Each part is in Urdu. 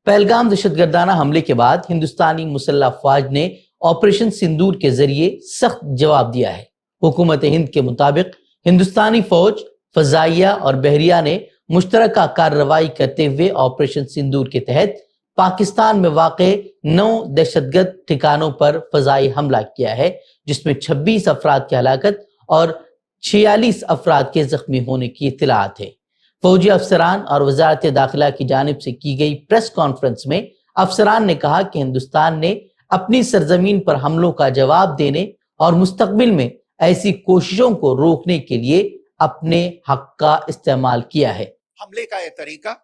پہلگام دہشت گردانہ حملے کے بعد ہندوستانی مسلح افواج نے آپریشن سندور کے ذریعے سخت جواب دیا ہے۔ حکومت ہند کے مطابق ہندوستانی فوج، فضائیہ اور بحریہ نے مشترکہ کارروائی کرتے ہوئے آپریشن سندور کے تحت پاکستان میں واقع 9 دہشت گرد ٹھکانوں پر فضائی حملہ کیا ہے، جس میں 26 افراد کی ہلاکت اور 46 افراد کے زخمی ہونے کی اطلاعات ہے۔ فوجی افسران اور وزارت داخلہ کی جانب سے کی گئی پریس کانفرنس میں افسران نے کہا کہ ہندوستان نے اپنی سرزمین پر حملوں کا جواب دینے اور مستقبل میں ایسی کوششوں کو روکنے کے لیے اپنے حق کا استعمال کیا ہے۔ حملے کا یہ طریقہ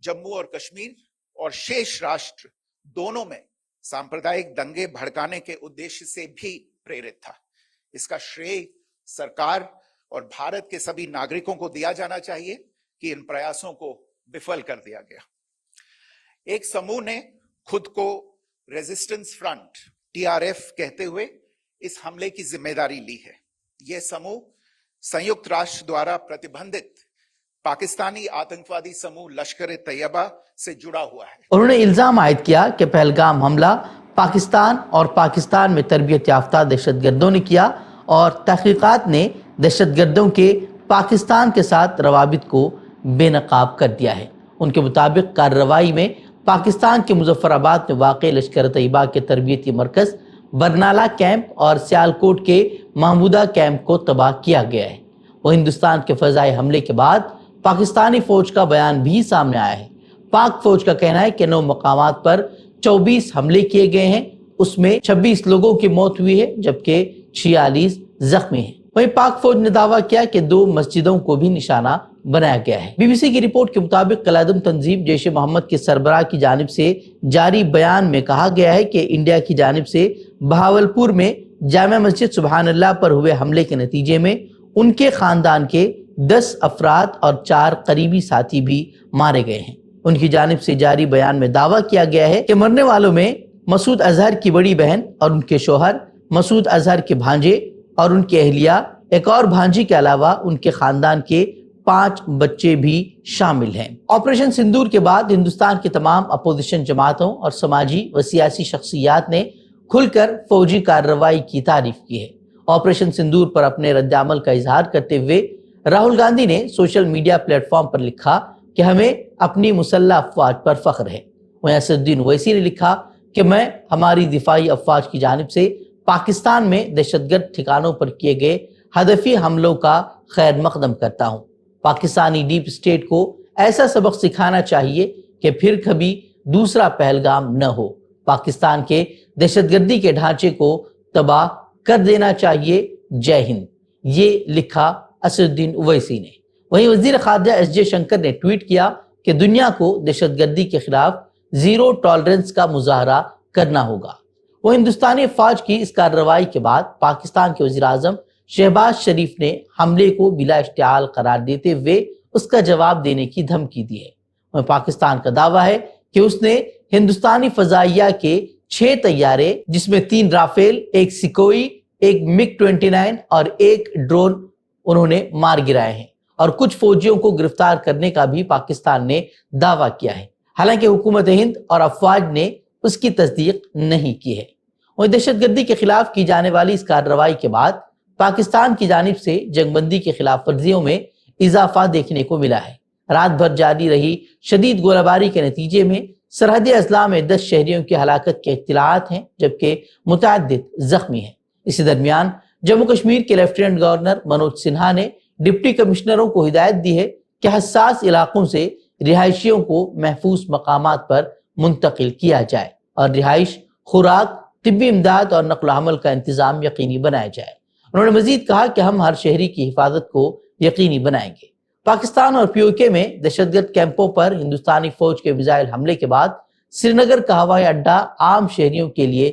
جموں اور کشمیر اور شیش راشٹر دونوں میں سامپردائک دنگے بھڑکانے کے ادیش سے بھی پریرت تھا۔ اس کا شرے سرکار اور بھارت کے سبھی ناگرکوں کو دیا جانا چاہیے کہ ان پریاسوں کو بفل کر دیا گیا۔ ایک سموہ نے خود کو ریزسٹنس فرنٹ TRF کہتے ہوئے اس حملے کی ذمہ داری لی ہے۔ یہ سموہ سنیکت راشٹر دوارا پرتیبندھت پاکستانی آتنکوادی سموہ لشکر طیبہ سے جڑا ہوا ہے۔ انہوں نے الزام عائد کیا کہ پہلگام حملہ پاکستان اور پاکستان میں تربیت یافتہ دہشت گردوں نے کیا اور تحقیقات نے دہشت گردوں کے پاکستان کے ساتھ روابط کو بے نقاب کر دیا ہے۔ ان کے مطابق کارروائی میں پاکستان کے مظفر آباد میں واقع لشکر طیبہ کے تربیتی مرکز، برنالہ کیمپ اور سیالکوٹ کے محمودہ کیمپ کو تباہ کیا گیا ہے۔ وہ ہندوستان کے فضائی حملے کے بعد پاکستانی فوج کا بیان بھی سامنے آیا ہے۔ پاک فوج کا کہنا ہے کہ 9 مقامات پر 24 حملے کیے گئے ہیں، اس میں 26 لوگوں کی موت ہوئی ہے جبکہ 46 زخمی ہیں۔ وہیں پاک فوج نے دعویٰ کیا کہ 2 مسجدوں کو بھی نشانہ بنایا گیا ہے۔ BBC کی رپورٹ کے مطابق کالعدم تنظیم جیش محمد کے سربراہ کی جانب سے جاری بیان میں کہا گیا ہے کہ انڈیا کی جانب سے بہاولپور میں جامع مسجد سبحان اللہ پر ہوئے حملے کے نتیجے میں ان کے خاندان کے 10 افراد اور 4 قریبی ساتھی بھی مارے گئے ہیں۔ ان کی جانب سے جاری بیان میں دعویٰ کیا گیا ہے کہ مرنے والوں میں مسعود اظہر کی بڑی بہن اور ان کے شوہر، مسعود اظہر کے بھانجے اور ان کی اہلیہ، ایک اور بھانجی کے علاوہ ان کے خاندان کے 5 بچے بھی شامل ہیں۔ آپریشن سندور کے بعد ہندوستان کی تمام اپوزیشن جماعتوں اور سماجی و سیاسی شخصیات نے کھل کر فوجی کارروائی کی تعریف کی ہے۔ آپریشن سندور پر اپنے رد عمل کا اظہار کرتے ہوئے راہل گاندھی نے سوشل میڈیا پلیٹ فارم پر لکھا کہ ہمیں اپنی مسلح افواج پر فخر ہے۔ وہیں اسد الدین اویسی نے لکھا کہ میں ہماری دفاعی افواج کی جانب سے پاکستان میں دہشت گرد ٹھکانوں پر کیے گئے ہدفی حملوں کا خیر مقدم کرتا ہوں۔ پاکستانی ڈیپ اسٹیٹ کو ایسا سبق سکھانا چاہیے کہ پھر کبھی دوسرا پہلگام نہ ہو۔ پاکستان کے دہشت گردی کے ڈھانچے کو تباہ کر دینا چاہیے۔ جے ہند، یہ لکھا اسد الدین اویسی نے۔ وہیں وزیر خارجہ ایس جے شنکر نے ٹویٹ کیا کہ دنیا کو دہشت گردی کے خلاف زیرو ٹالرنس کا مظاہرہ کرنا ہوگا۔ وہ ہندوستانی افواج کی اس کارروائی کے بعد پاکستان کے وزیر اعظم شہباز شریف نے حملے کو بلا اشتعال قرار دیتے ہوئے اس کا جواب دینے کی دھمکی دی ہے۔ پاکستان کا دعویٰ ہے کہ اس نے ہندوستانی فضائیہ کے 6 طیارے، جس میں 3 رافیل، 1 سکوئی، 1 MiG 29 اور 1 ڈرون انہوں نے مار گرائے ہیں، اور کچھ فوجیوں کو گرفتار کرنے کا بھی پاکستان نے دعویٰ کیا ہے، حالانکہ حکومت ہند اور افواج نے اس کی تصدیق نہیں کی ہے۔ وہ دہشت گردی کے خلاف کی جانے والی اس کارروائی کے بعد پاکستان کی جانب سے جنگ بندی کی خلاف ورزیوں میں اضافہ دیکھنے کو ملا ہے۔ رات بھر جاری رہی شدید گولہ باری کے نتیجے میں سرحدی اضلاع میں 10 شہریوں کی ہلاکت کے اطلاعات ہیں جبکہ متعدد زخمی ہیں۔ اسی درمیان جموں کشمیر کے لیفٹیننٹ گورنر منوج سنہا نے ڈپٹی کمشنروں کو ہدایت دی ہے کہ حساس علاقوں سے رہائشیوں کو محفوظ مقامات پر منتقل کیا جائے اور رہائش، خوراک، طبی امداد اور نقل و حمل کا انتظام یقینی بنایا جائے۔ انہوں نے مزید کہا کہ ہم ہر شہری کی حفاظت کو یقینی بنائیں گے۔ پاکستان اور POK میں دہشت گرد کیمپوں پر ہندوستانی فوج کے میزائل حملے کے بعد سری نگر کا ہوائی اڈہ عام شہریوں کے لیے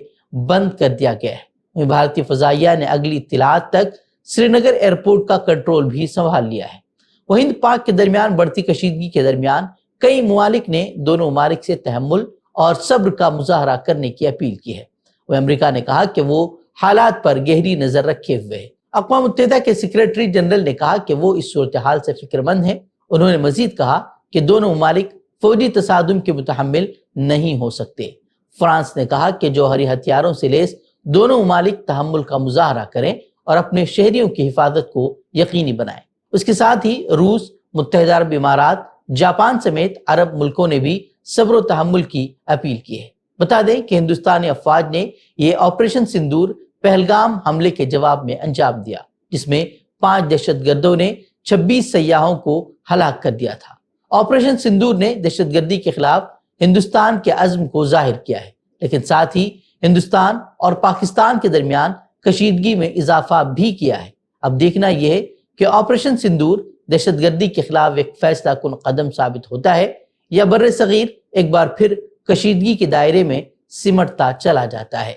بند کر دیا گیا ہے۔ بھارتی فضائیہ نے اگلی اطلاعات تک سری نگر ایئرپورٹ کا کنٹرول بھی سنبھال لیا ہے۔ وہ ہند پاک کے درمیان بڑھتی کشیدگی کے درمیان کئی ممالک نے دونوں ممالک سے تحمل اور صبر کا مظاہرہ کرنے کی اپیل کی ہے۔ وہ امریکہ نے کہا کہ وہ حالات پر گہری نظر رکھے ہوئے ہے۔ اقوام متحدہ کے سیکریٹری جنرل نے کہا کہ وہ اس صورتحال سے فکر مند ہیں۔ انہوں نے مزید کہا کہ دونوں ممالک فوجی تصادم کے متحمل نہیں ہو سکتے۔ فرانس نے کہا کہ جوہری ہتھیاروں سے لیس دونوں ممالک تحمل کا مظاہرہ کریں اور اپنے شہریوں کی حفاظت کو یقینی بنائیں۔ اس کے ساتھ ہی روس، متحدہ عرب امارات، جاپان سمیت عرب ملکوں نے بھی صبر و تحمل کی اپیل کی ہے۔ بتا دیں کہ ہندوستانی افواج نے یہ آپریشن سندور پہلگام حملے کے جواب میں انجام دیا، جس میں 5 دہشت گردوں نے 26 سیاحوں کو ہلاک کر دیا تھا۔ آپریشن سندور نے دہشت گردی کے خلاف ہندوستان کے عزم کو ظاہر کیا ہے، لیکن ساتھ ہی ہندوستان اور پاکستان کے درمیان کشیدگی میں اضافہ بھی کیا ہے۔ اب دیکھنا یہ ہے کہ آپریشن سندور دہشت گردی کے خلاف ایک فیصلہ کن قدم ثابت ہوتا ہے یا بر صغیر ایک بار پھر کشیدگی کے دائرے میں سمٹتا چلا جاتا ہے۔